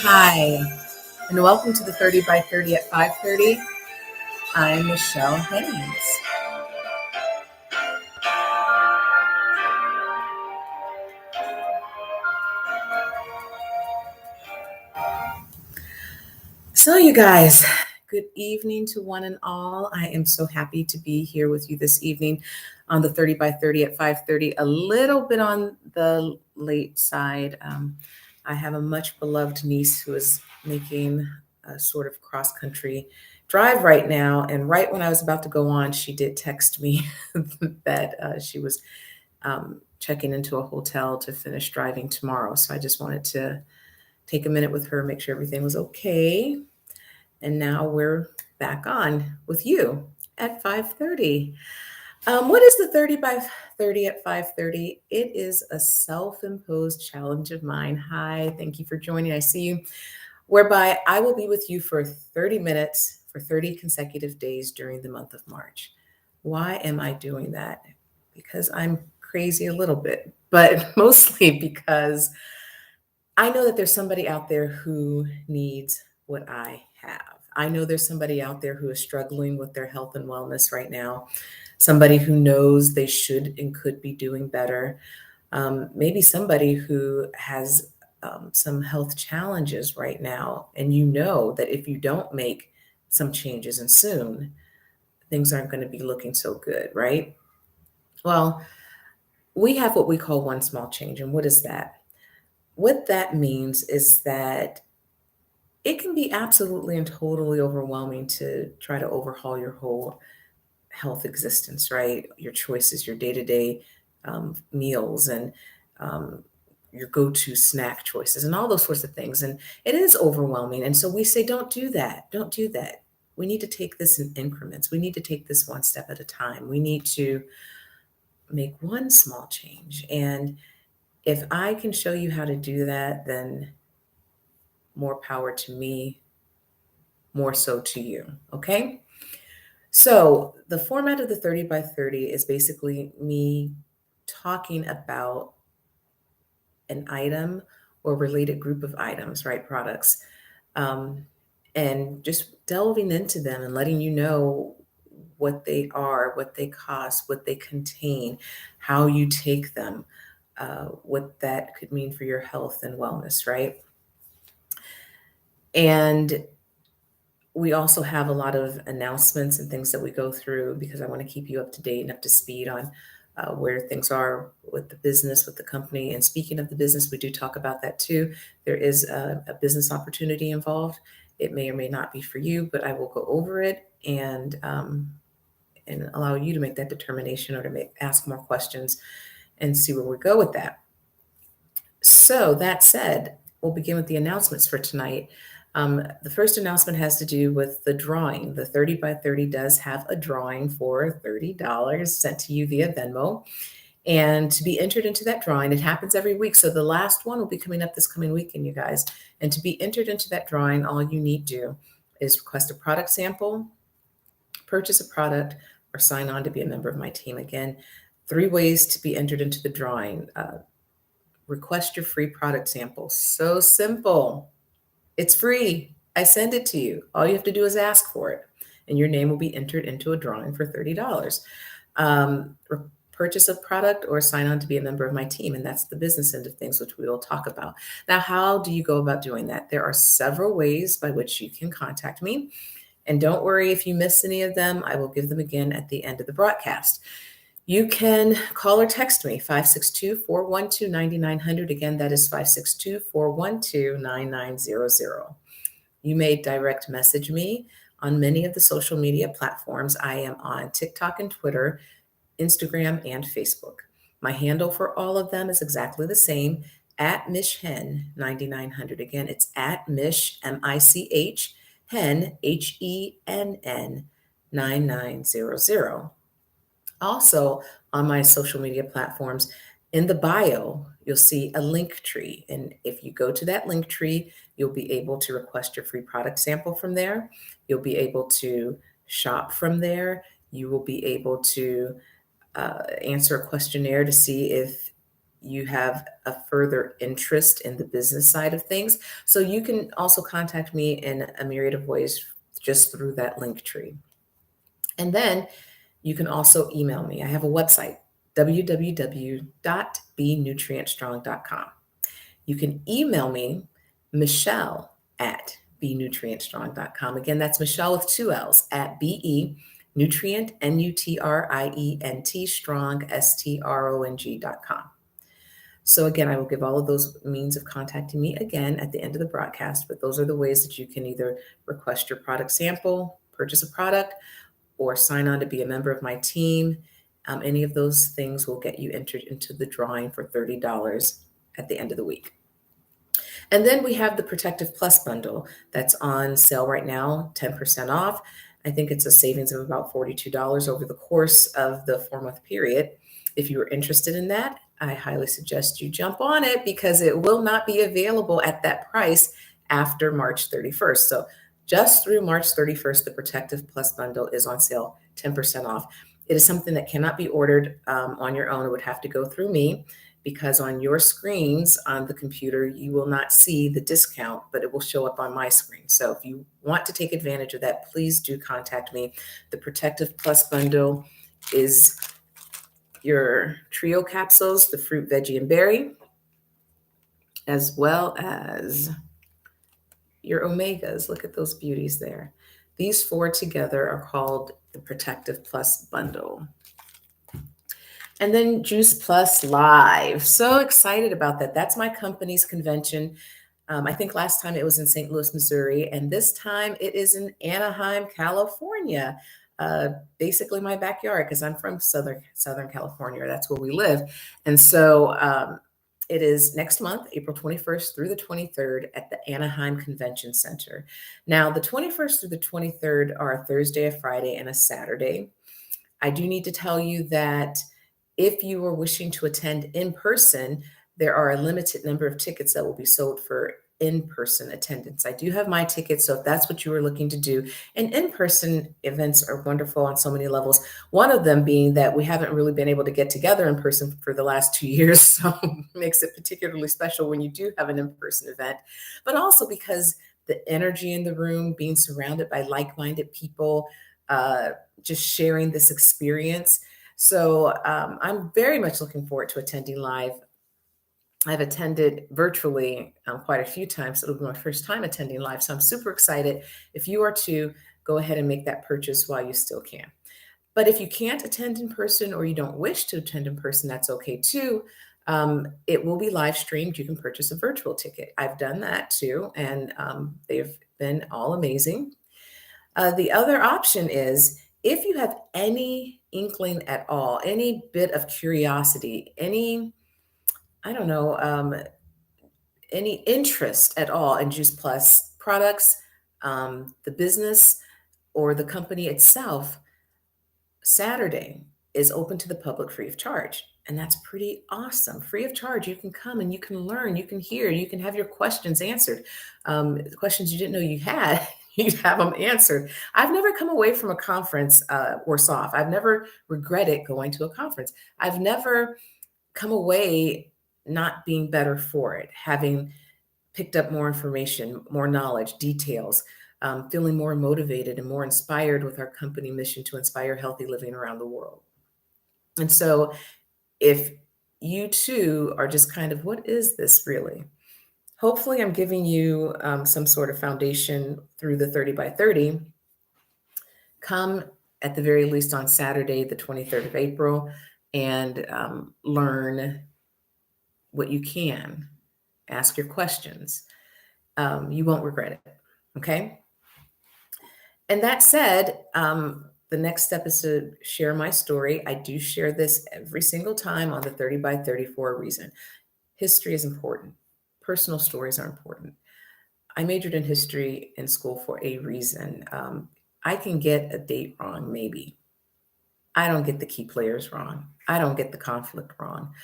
Hi, and welcome to the 30 by 30 at 5:30. I'm Michelle Haynes. So, you guys, good evening to one and all. I am so happy to be here with you this evening on the 30 by 30 at 5:30, a little bit on the late side. I have a much beloved niece who is making a sort of cross country drive right now. And right when I was about to go on, she did text me that she was checking into a hotel to finish driving tomorrow. So I just wanted to take a minute with her, make sure everything was okay. And now we're back on with you at 5:30. What is the 30 by 30 at 5:30? It is a self-imposed challenge of mine. Hi, thank you for joining. I see you. Whereby I will be with you for 30 minutes for 30 consecutive days during the month of March. Why am I doing that? Because I'm crazy a little bit, but mostly because I know that there's somebody out there who needs what I have. I know there's somebody out there who is struggling with their health and wellness right now, somebody who knows they should and could be doing better. Maybe somebody who has some health challenges right now, and you know that if you don't make some changes and soon, things aren't going to be looking so good, right? Well, we have what we call one small change. And what is that? What that means is that it can be absolutely and totally overwhelming to try to overhaul your whole health existence, right? Your choices, your day to day meals, and um, your go to snack choices, and all those sorts of things. And it is overwhelming. And so we say, don't do that. Don't do that. We need to take this in increments. We need to take this one step at a time. We need to make one small change. And if I can show you how to do that, then more power to me, more so to you. Okay. So the format of the 30 by 30 is basically me talking about an item or related group of items, right? Products, um, and just delving into them and letting you know what they are, what they cost, what they contain, how you take them, what that could mean for your health and wellness, right? And we also have a lot of announcements and things that we go through because I want to keep you up to date and up to speed on where things are with the business, with the company. And speaking of the business, we do talk about that too. There is a business opportunity involved. It may or may not be for you, but I will go over it and allow you to make that determination or to ask more questions and see where we go with that. So that said, we'll begin with the announcements for tonight. The first announcement has to do with the drawing. The 30 by 30 does have a drawing for $30 sent to you via Venmo. And to be entered into that drawing, it happens every week. So the last one will be coming up this coming weekend, you guys. And to be entered into that drawing, all you need to do is request a product sample, purchase a product, or sign on to be a member of my team. Again, three ways to be entered into the drawing. Request your free product sample. So simple. It's free. I send it to you. All you have to do is ask for it, and your name will be entered into a drawing for $30. Purchase a product or sign on to be a member of my team, and that's the business end of things, which we will talk about. Now, how do you go about doing that? There are several ways by which you can contact me, and don't worry if you miss any of them. I will give them again at the end of the broadcast. You can call or text me, 562-412-9900. Again, that is 562-412-9900. You may direct message me on many of the social media platforms. I am on TikTok and Twitter, Instagram, and Facebook. My handle for all of them is exactly the same, at MishHen9900. Again, it's at Mish, M-I-C-H, Hen, Henn, 9900. Also, on my social media platforms, in the bio, you'll see a link tree. And if you go to that link tree, you'll be able to request your free product sample from there. You'll be able to shop from there. You will be able to answer a questionnaire to see if you have a further interest in the business side of things. So you can also contact me in a myriad of ways just through that link tree. And then you can also email me. I have a website, www.benutrientstrong.com. You can email me, Michelle at benutrientstrong.com. Again, that's Michelle with two L's at BE Nutrient, Nutrient, strong, STRONG.com. So again, I will give all of those means of contacting me again at the end of the broadcast, but those are the ways that you can either request your product sample, purchase a product, or sign on to be a member of my team. Any of those things will get you entered into the drawing for $30 at the end of the week. And then we have the Protective Plus bundle that's on sale right now, 10% off. I think it's a savings of about $42 over the course of the 4-month period. If you are interested in that, I highly suggest you jump on it because it will not be available at that price after March 31st. So just through March 31st, the Protective Plus bundle is on sale, 10% off. It is something that cannot be ordered on your own. It would have to go through me because on your screens on the computer, you will not see the discount, but it will show up on my screen. So if you want to take advantage of that, please do contact me. The Protective Plus bundle is your trio capsules, the fruit, veggie, and berry, as well as your omegas. Look at those beauties there. These 4 together are called the Protective Plus bundle. And then Juice Plus Live. So excited about that. That's my company's convention. I think last time it was in St. Louis, Missouri, and this time it is in Anaheim, California. Basically my backyard because I'm from Southern California. That's where we live. And so it is next month, April 21st through the 23rd at the Anaheim Convention Center. Now, the 21st through the 23rd are a Thursday, a Friday, and a Saturday. I do need to tell you that if you are wishing to attend in person, there are a limited number of tickets that will be sold for in-person attendance. I do have my tickets, so if that's what you are looking to do, and in-person events are wonderful on so many levels. One of them being that we haven't really been able to get together in person for the last 2 years, so it makes it particularly special when you do have an in-person event, but also because the energy in the room, being surrounded by like-minded people, just sharing this experience. So I'm very much looking forward to attending live. I've attended virtually quite a few times. It'll be my first time attending live. So I'm super excited. If you are to, go ahead and make that purchase while you still can. But if you can't attend in person or you don't wish to attend in person, that's okay too. It will be live streamed. You can purchase a virtual ticket. I've done that too, and they've been all amazing. The other option is if you have any inkling at all, any bit of curiosity, any, I don't know, any interest at all in Juice Plus products, the business, or the company itself, Saturday is open to the public free of charge. And that's pretty awesome. Free of charge. You can come and you can learn, you can hear, you can have your questions answered. Questions you didn't know you had, you have them answered. I've never come away from a conference worse off. I've never regretted going to a conference. I've never come away not being better for it, having picked up more information, more knowledge, details, feeling more motivated and more inspired with our company mission to inspire healthy living around the world. And so if you too are just kind of, what is this really? Hopefully I'm giving you some sort of foundation through the 30 by 30. Come at the very least on Saturday, the 23rd of April, and learn what you can. Ask your questions. You won't regret it. Okay. And that said, the next step is to share my story. I do share this every single time on the 30 by 30 for a reason. History is important. Personal stories are important. I majored in history in school for a reason. I can get a date wrong, maybe. I don't get the key players wrong. I don't get the conflict wrong.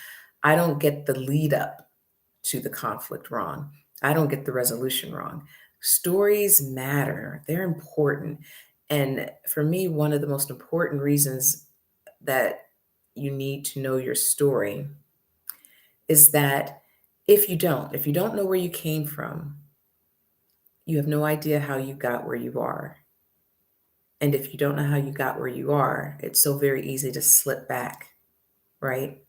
I don't get the lead up to the conflict wrong. I don't get the resolution wrong. Stories matter. They're important. And for me, one of the most important reasons that you need to know your story is that if you don't know where you came from, you have no idea how you got where you are. And if you don't know how you got where you are, it's so very easy to slip back, right?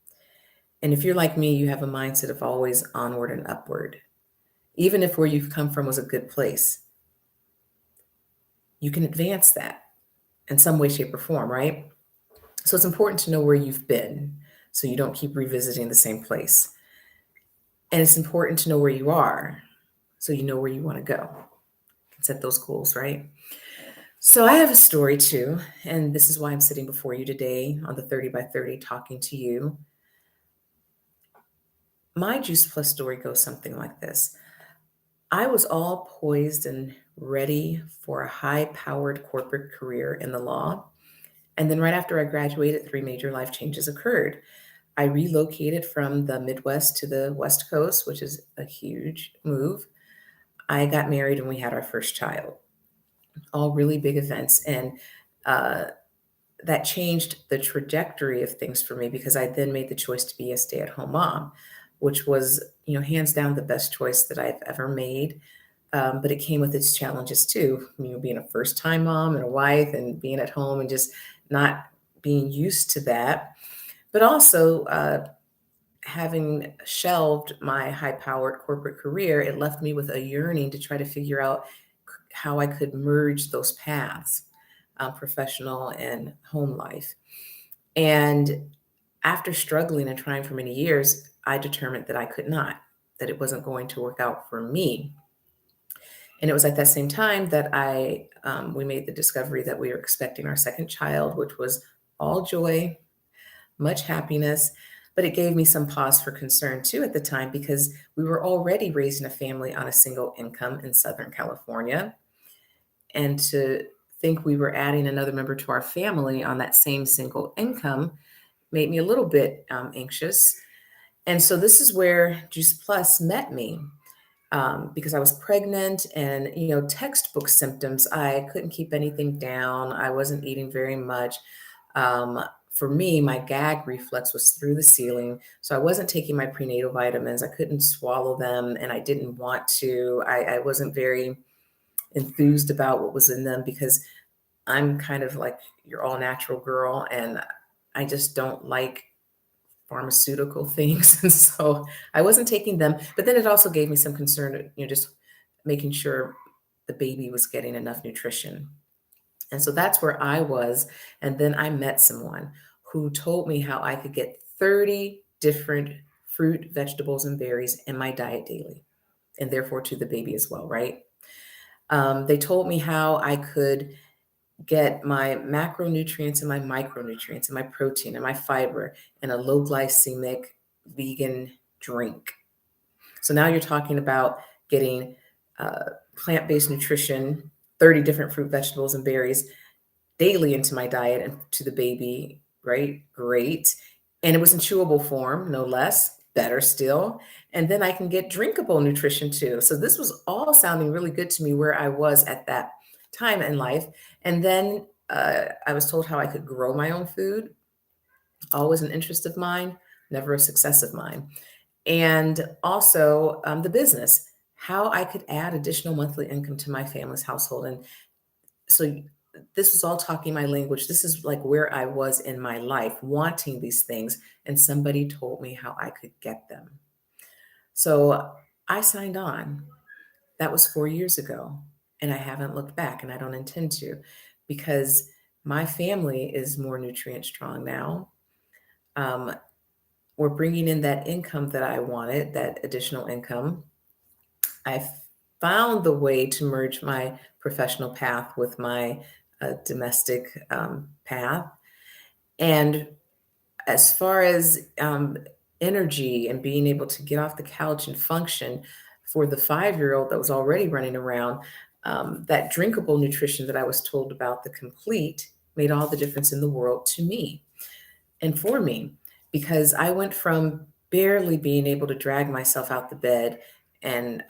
And if you're like me, you have a mindset of always onward and upward. Even if where you've come from was a good place, you can advance that in some way, shape, or form, right? So it's important to know where you've been so you don't keep revisiting the same place. And it's important to know where you are so you know where you want to go. You can set those goals, right? So I have a story too, and this is why I'm sitting before you today on the 30 by 30 talking to you. My Juice Plus story goes something like this. I was all poised and ready for a high powered corporate career in the law. And then right after I graduated, three major life changes occurred. I relocated from the Midwest to the West Coast, which is a huge move. I got married and we had our first child, all really big events. And uh, that changed the trajectory of things for me because I then made the choice to be a stay at home mom, which was, hands down the best choice that I've ever made. But it came with its challenges too, being a first time mom and a wife and being at home and just not being used to that. But also, having shelved my high powered corporate career, it left me with a yearning to try to figure out how I could merge those paths, professional and home life. And after struggling and trying for many years, I determined that I could not, that it wasn't going to work out for me. And it was at that same time that we made the discovery that we were expecting our second child, which was all joy, much happiness, but it gave me some pause for concern too at the time because we were already raising a family on a single income in Southern California. And to think we were adding another member to our family on that same single income made me a little bit anxious. And so this is where Juice Plus met me. Because I was pregnant and, textbook symptoms, I couldn't keep anything down. I wasn't eating very much. For me, my gag reflex was through the ceiling. So I wasn't taking my prenatal vitamins. I couldn't swallow them and I didn't want to. I wasn't very enthused about what was in them because I'm kind of like your all natural girl and I just don't like pharmaceutical things. And so I wasn't taking them, but then it also gave me some concern, just making sure the baby was getting enough nutrition. And so that's where I was. And then I met someone who told me how I could get 30 different fruit, vegetables, and berries in my diet daily, and therefore to the baby as well, right? They told me how I could get my macronutrients and my micronutrients and my protein and my fiber in a low glycemic vegan drink. So now you're talking about getting plant-based nutrition, 30 different fruit, vegetables, and berries daily into my diet and to the baby, right? Great. And it was in chewable form, no less, better still. And then I can get drinkable nutrition too. So this was all sounding really good to me where I was at that time in life. And then I was told how I could grow my own food, always an interest of mine, never a success of mine. And also the business, how I could add additional monthly income to my family's household. And so this was all talking my language. This is like where I was in my life, wanting these things. And somebody told me how I could get them. So I signed on. That was 4 years ago. And I haven't looked back and I don't intend to because my family is more nutrient strong now. Um, we're bringing in that income that I wanted, that additional income. I found the way to merge my professional path with my domestic path. And as far as energy and being able to get off the couch and function for the 5-year-old that was already running around, that drinkable nutrition that I was told about, the complete, made all the difference in the world to me and for me, because I went from barely being able to drag myself out the bed and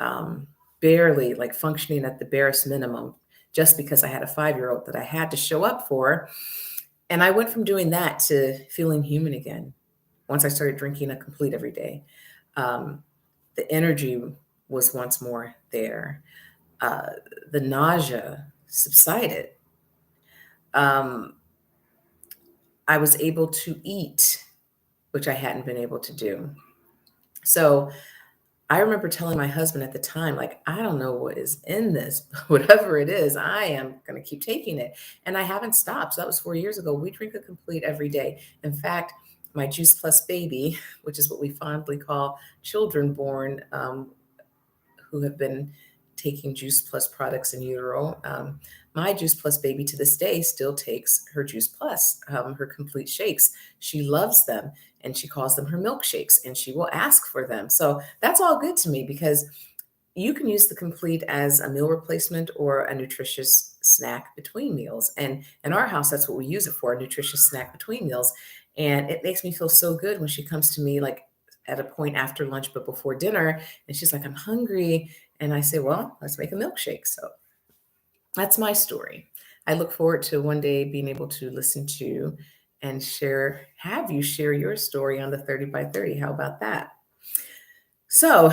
barely like functioning at the barest minimum just because I had a 5-year-old that I had to show up for. And I went from doing that to feeling human again once I started drinking a complete every day. Um, the energy was once more there. Uh, the nausea subsided. Um, I was able to eat, which I hadn't been able to do. So I remember telling my husband at the time, like, I don't know what is in this, but whatever it is, I am going to keep taking it. And I haven't stopped. So that was 4 years ago. We drink a complete every day. In fact, my Juice Plus baby, which is what we fondly call children born who have been taking Juice Plus products in utero. My Juice Plus baby to this day still takes her Juice Plus, her complete shakes. She loves them and she calls them her milkshakes and she will ask for them. So that's all good to me because you can use the complete as a meal replacement or a nutritious snack between meals. And in our house, that's what we use it for, a nutritious snack between meals. And it makes me feel so good when she comes to me like at a point after lunch, but before dinner. And she's like, I'm hungry. And I say, well, let's make a milkshake. So that's my story. I look forward to one day being able to listen to and have you share your story on the 30 by 30. How about that? So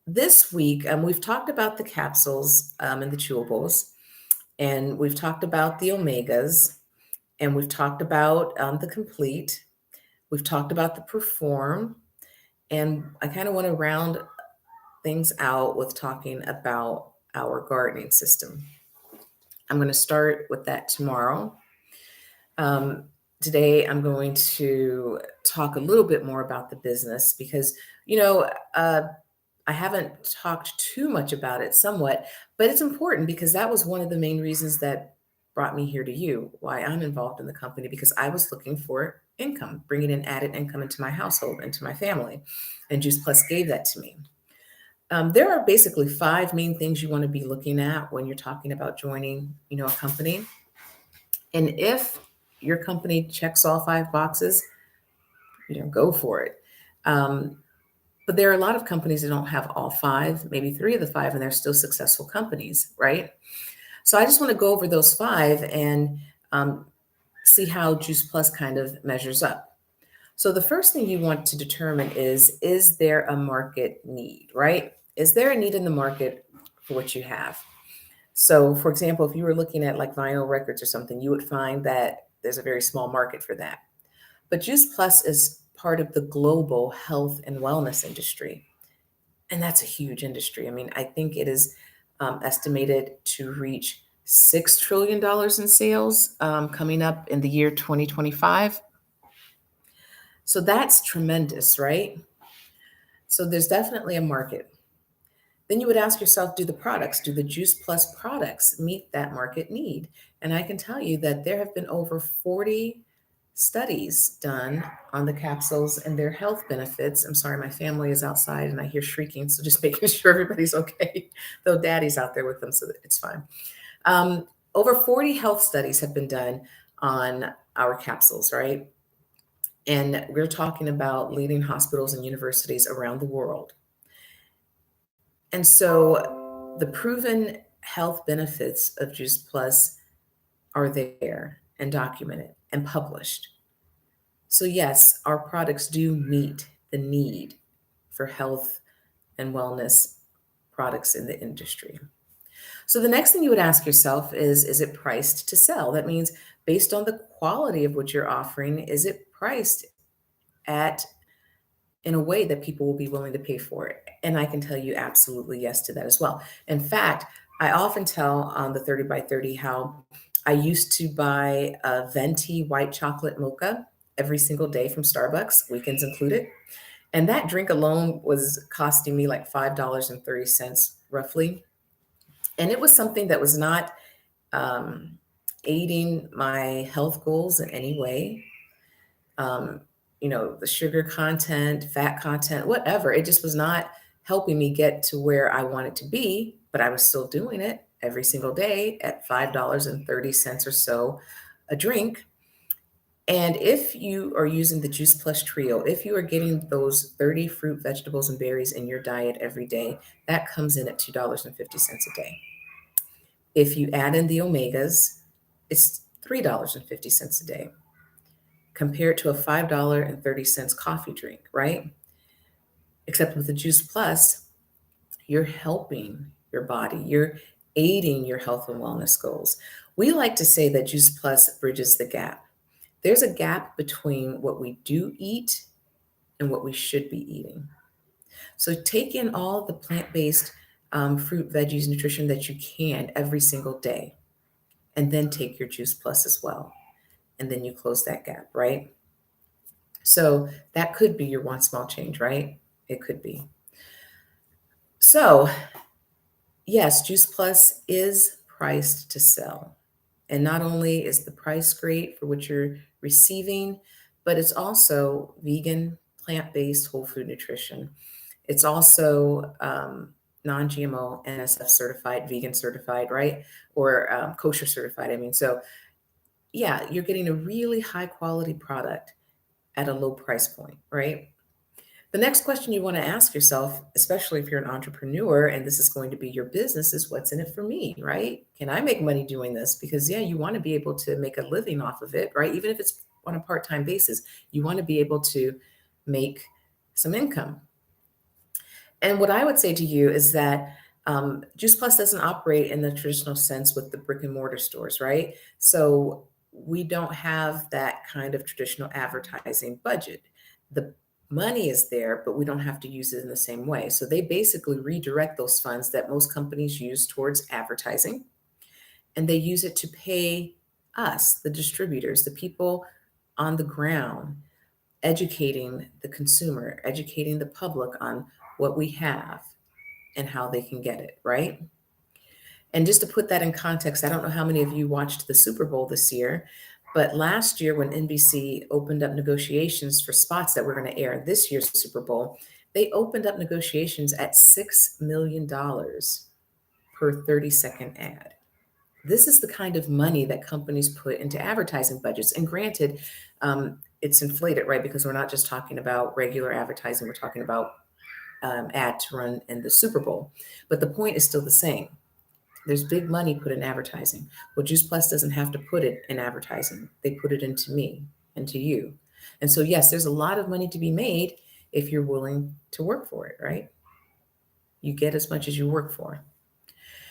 this week, we've talked about the capsules and the chewables, and we've talked about the omegas, and we've talked about the complete. We've talked about the perform, and I kind of want to round things out with talking about our gardening system. I'm going to start with that tomorrow. Um, Today, I'm going to talk a little bit more about the business because, you know, I haven't talked too much about it somewhat, but it's important because that was one of the main reasons that brought me here to you, why I'm involved in the company, because I was looking for income, bringing in added income into my household, into my family. And Juice Plus gave that to me. There are basically 5 main things you want to be looking at when you're talking about joining, a company. And if your company checks all 5 boxes, go for it. But there are a lot of companies that don't have all 5, maybe 3 of the 5, and they're still successful companies, right? So I just want to go over those 5 and see how Juice Plus kind of measures up. So the first thing you want to determine is there a market need, right? Is there a need in the market for what you have? So for example, if you were looking at like vinyl records or something, you would find that there's a very small market for that. But Juice Plus is part of the global health and wellness industry. And that's a huge industry. I mean, I think it is estimated to reach $6 trillion in sales coming up in the year 2025. So that's tremendous, right? So there's definitely a market. Then you would ask yourself, do the Juice Plus products meet that market need? And I can tell you that there have been over 40 studies done on the capsules and their health benefits. I'm sorry, my family is outside and I hear shrieking, so just making sure everybody's okay, though daddy's out there with them, so that it's fine. Over 40 health studies have been done on our capsules, right? And we're talking about leading hospitals and universities around the world. And so the proven health benefits of Juice Plus are there and documented and published. So, yes, our products do meet the need for health and wellness products in the industry. So, the next thing you would ask yourself is it priced to sell? That means based on the quality of what you're offering, is it priced at in a way that people will be willing to pay for it? And I can tell you absolutely yes to that as well. In fact, I often tell on the 30 by 30 how I used to buy a venti white chocolate mocha every single day from Starbucks, weekends included. And that drink alone was costing me like $5.30 roughly. And it was something that was not um, aiding my health goals in any way. Um, the sugar content, fat content, whatever. It just was not helping me get to where I wanted to be, but I was still doing it every single day at $5.30 or so a drink. And if you are using the Juice Plus Trio, if you are getting those 30 fruit, vegetables, and berries in your diet every day, that comes in at $2.50 a day. If you add in the omegas, it's $3.50 a day compared to a $5.30 coffee drink, right? Except with the Juice Plus, you're helping your body, you're aiding your health and wellness goals. We like to say that Juice Plus bridges the gap. There's a gap between what we do eat and what we should be eating. So take in all the plant-based fruit, veggies, nutrition that you can every single day, and then take your Juice Plus as well. And then you close that gap, right? So that could be your one small change, right? It could be. So yes, Juice Plus is priced to sell. And not only is the price great for what you're receiving, but it's also vegan, plant-based, whole food nutrition. It's also non-GMO, NSF certified, vegan certified, right? Or kosher certified. I mean, so yeah, you're getting a really high quality product at a low price point, right? The next question you want to ask yourself, especially if you're an entrepreneur and this is going to be your business, is what's in it for me, right? Can I make money doing this? Because, yeah, you want to be able to make a living off of it, right? Even if it's on a part time basis, you want to be able to make some income. And what I would say to you is that Juice Plus doesn't operate in the traditional sense with the brick and mortar stores, right? So we don't have that kind of traditional advertising budget. The money is there, but we don't have to use it in the same way. So they basically redirect those funds that most companies use towards advertising, and they use it to pay us, the distributors, the people on the ground, educating the consumer, educating the public on what we have and how they can get it, right? And just to put that in context, I don't know how many of you watched the Super Bowl this year, but last year when NBC opened up negotiations for spots that were going to air this year's Super Bowl, they opened up negotiations at $6 million per 30-second ad. This is the kind of money that companies put into advertising budgets. And granted, it's inflated, right? Because we're not just talking about regular advertising, we're talking about ad to run in the Super Bowl. But the point is still the same. There's big money put in advertising. Well, Juice Plus doesn't have to put it in advertising. They put it into me and to you. And so, yes, there's a lot of money to be made if you're willing to work for it, right? You get as much as you work for.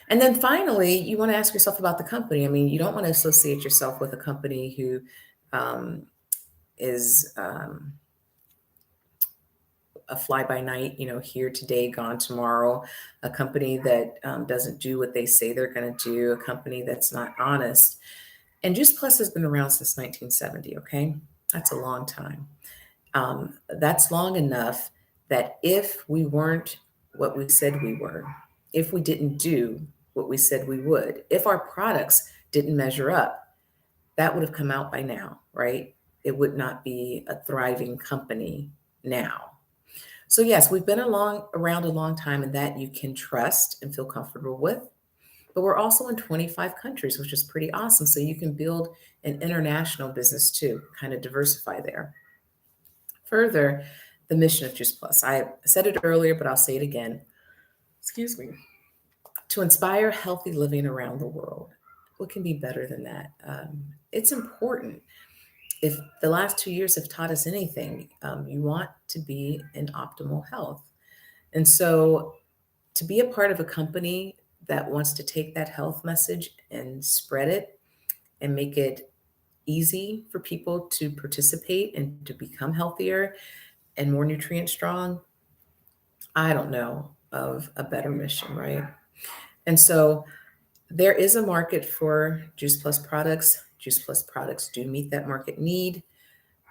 And then finally, you want to ask yourself about the company. I mean, you don't want to associate yourself with a company who is a fly by night, here today, gone tomorrow, a company that doesn't do what they say they're going to do, a company that's not honest. And Juice Plus has been around since 1970, okay? That's a long time. That's long enough that if we weren't what we said we were, if we didn't do what we said we would, if our products didn't measure up, that would have come out by now, right? It would not be a thriving company now. So yes, we've been around a long time, and that you can trust and feel comfortable with. But we're also in 25 countries, which is pretty awesome. So you can build an international business too, kind of diversify there. Further, the mission of Juice Plus. I said it earlier, but I'll say it again. Excuse me. To inspire healthy living around the world. What can be better than that? It's important. If the last 2 years have taught us anything, you want to be in optimal health. And so to be a part of a company that wants to take that health message and spread it and make it easy for people to participate and to become healthier and more nutrient strong, I don't know of a better mission, right? And so there is a market for Juice Plus products. Juice Plus products do meet that market need.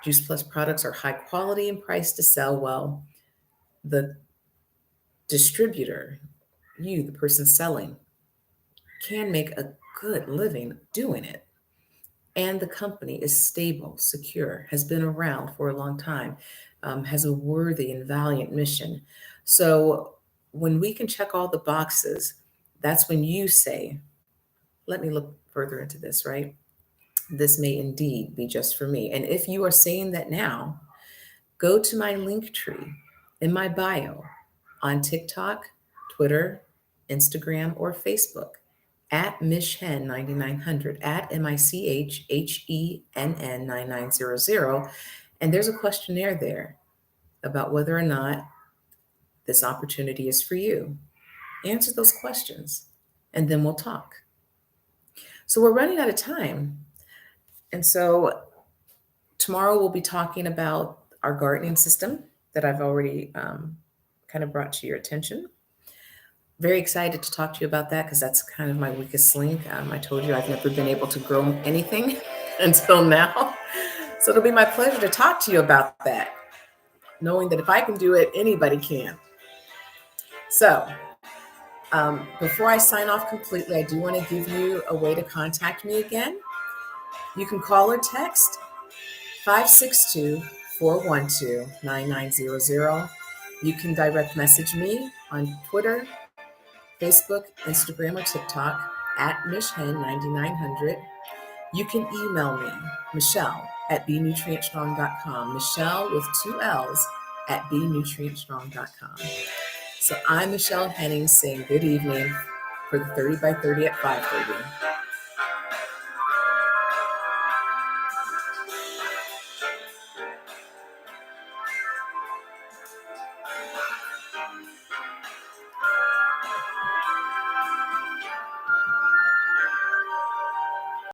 Juice Plus products are high quality and priced to sell well. The distributor, you, the person selling, can make a good living doing it. And the company is stable, secure, has been around for a long time, has a worthy and valiant mission. So when we can check all the boxes, that's when you say, let me look further into this, right? This may indeed be just for me. And if you are saying that now, go to my link tree in my bio on TikTok, Twitter, Instagram, or Facebook at Michhen9900, at MICHHENN 9900. And there's a questionnaire there about whether or not this opportunity is for you. Answer those questions, and then we'll talk. So we're running out of time. And so tomorrow we'll be talking about our gardening system that I've already kind of brought to your attention. Very excited to talk to you about that because that's kind of my weakest link. I told you I've never been able to grow anything until now. So it'll be my pleasure to talk to you about that, knowing that if I can do it, anybody can. So before I sign off completely, I do want to give you a way to contact me again. You can call or text 562-412-9900. You can direct message me on Twitter, Facebook, Instagram, or TikTok at MishHen9900. You can email me, Michelle at benutrientstrong.com. Michelle with 2 L's at benutrientstrong.com. So I'm Michelle Henning saying good evening for the 30 by 30 at 5:30.